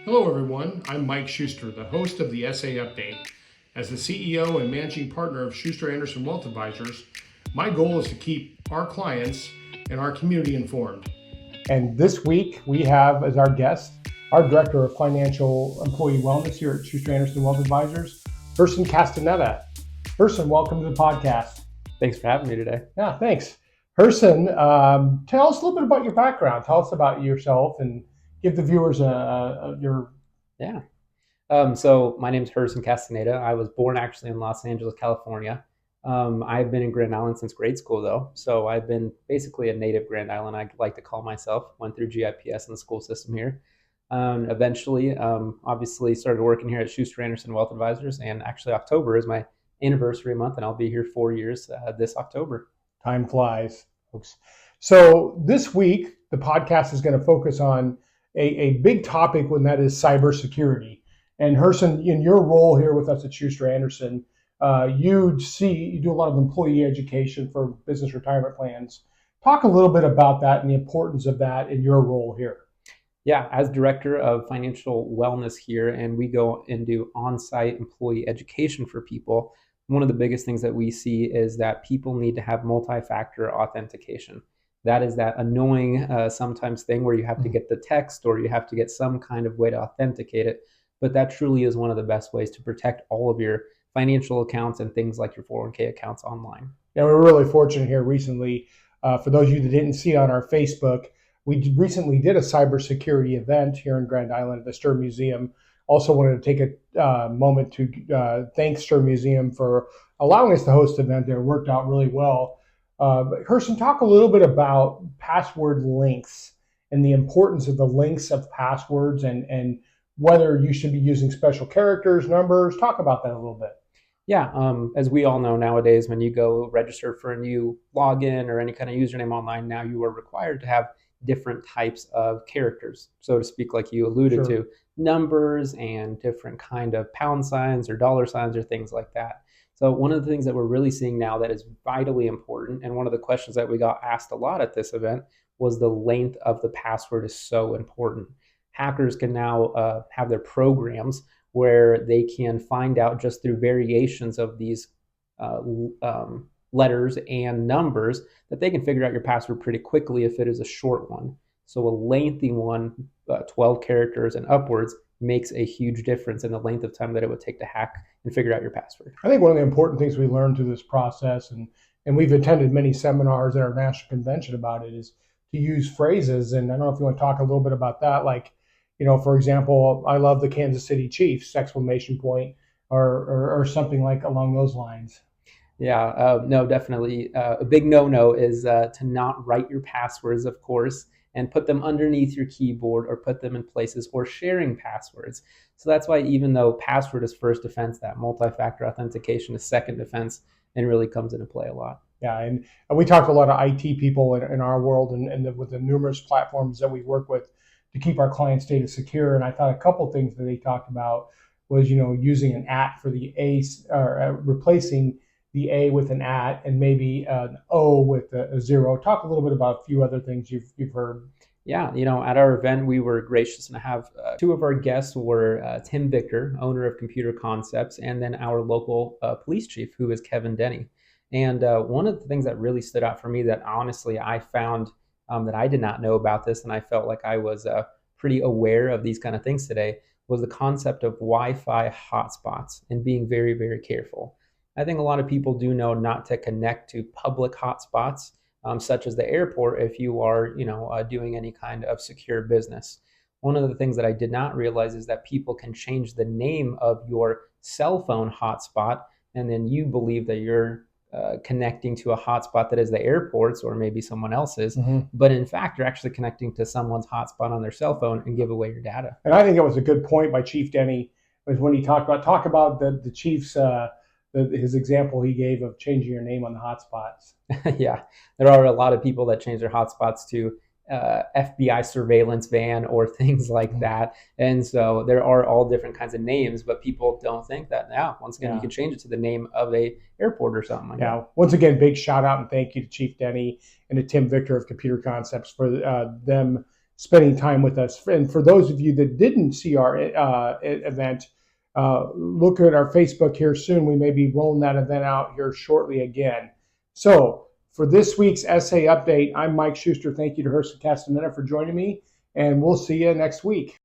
Hello, everyone. I'm Mike Schuster, the host of the SA Update. As the CEO and managing partner of Schuster Anderson Wealth Advisors, my goal is to keep our clients and our community informed. And this week, we have as our guest our Director of Financial Employee Wellness here at Schuster Anderson Wealth Advisors, Herson Castaneda. Herson, welcome to the podcast. Thanks for having me today. Yeah, thanks. Herson, tell us a little bit about your background. Tell us about yourself and give the viewers your. Yeah. So my name's Herson Castaneda. I was born actually in Los Angeles, California. I've been in Grand Island since grade school, though. So I've been basically a native Grand Island, I like to call myself. Went through GIPS in the school system here. Eventually, obviously, started working here at Schuster Anderson Wealth Advisors. And actually, October is my anniversary month, and I'll be here 4 years this October. Time flies, folks. So this week, the podcast is going to focus on a big topic, and that is cybersecurity. And Herson, in your role here with us at Schuster Anderson, you do a lot of employee education for business retirement plans. Talk a little bit about that and the importance of that in your role here. Yeah, as director of financial wellness here, and we go and do on-site employee education for people. One of the biggest things that we see is that people need to have multi-factor authentication. That is that annoying sometimes thing where you have to get the text or you have to get some kind of way to authenticate it. But that truly is one of the best ways to protect all of your financial accounts and things like your 401k accounts online. Yeah, we're really fortunate here recently. For those of you that didn't see on our Facebook, we recently did a cybersecurity event here in Grand Island at the Stir Museum. Also wanted to take a moment to thank Stir Museum for allowing us to host the event there. It worked out really well. Herson, talk a little bit about password links and the importance of the links of passwords and whether you should be using special characters, numbers. Talk about that a little bit. Yeah, as we all know nowadays, when you go register for a new login or any kind of username online, now you are required to have different types of characters, so to speak, like you alluded Sure. to, numbers and different kind of pound signs or dollar signs or things like that. So one of the things that we're really seeing now that is vitally important, and one of the questions that we got asked a lot at this event was the length of the password is so important. Hackers can now have their programs where they can find out just through variations of these uh, letters and numbers that they can figure out your password pretty quickly if it is a short one. So a lengthy one, 12 characters and upwards, makes a huge difference in the length of time that it would take to hack and figure out your password. I think one of the important things we learned through this process, and we've attended many seminars at our national convention about it, is to use phrases. And I don't know if you want to talk a little bit about that. Like, for example, I love the Kansas City Chiefs, exclamation point, or something like along those lines. Yeah, no, definitely. A big no-no is to not write your passwords, of course, and put them underneath your keyboard or put them in places or sharing passwords. So that's why even though password is first defense, that multi-factor authentication is second defense and really comes into play a lot. Yeah, and we talk to a lot of IT people in our world and with the numerous platforms that we work with to keep our clients' data secure. And I thought a couple things that they talked about was, using an at for the A, or replacing the A with an at and maybe an O with a zero. Talk a little bit about a few other things you've heard. Yeah, at our event, we were gracious and have two of our guests were Tim Victor, owner of Computer Concepts, and then our local police chief, who is Kevin Denny. And one of the things that really stood out for me that honestly I found that I did not know about this, and I felt like I was pretty aware of these kind of things today, was the concept of Wi-Fi hotspots and being very, very careful. I think a lot of people do know not to connect to public hotspots, such as the airport, if you are, doing any kind of secure business. One of the things that I did not realize is that people can change the name of your cell phone hotspot, and then you believe that you're connecting to a hotspot that is the airport's or maybe someone else's, but in fact, you're actually connecting to someone's hotspot on their cell phone and give away your data. And I think that was a good point by Chief Denny, was when he talked about the Chiefs. His example he gave of changing your name on the hotspots. Yeah, there are a lot of people that change their hotspots to FBI surveillance van or things like that. And so there are all different kinds of names, but people don't think that now. Once again, you can change it to the name of a airport or something like that. Once again, big shout out and thank you to Chief Denny and to Tim Victor of Computer Concepts for them spending time with us. And for those of you that didn't see our event, look at our Facebook here soon. We may be rolling that event out here shortly again. So for this week's essay update, I'm Mike Schuster. Thank you to Herson Castaneda for joining me, and we'll see you next week.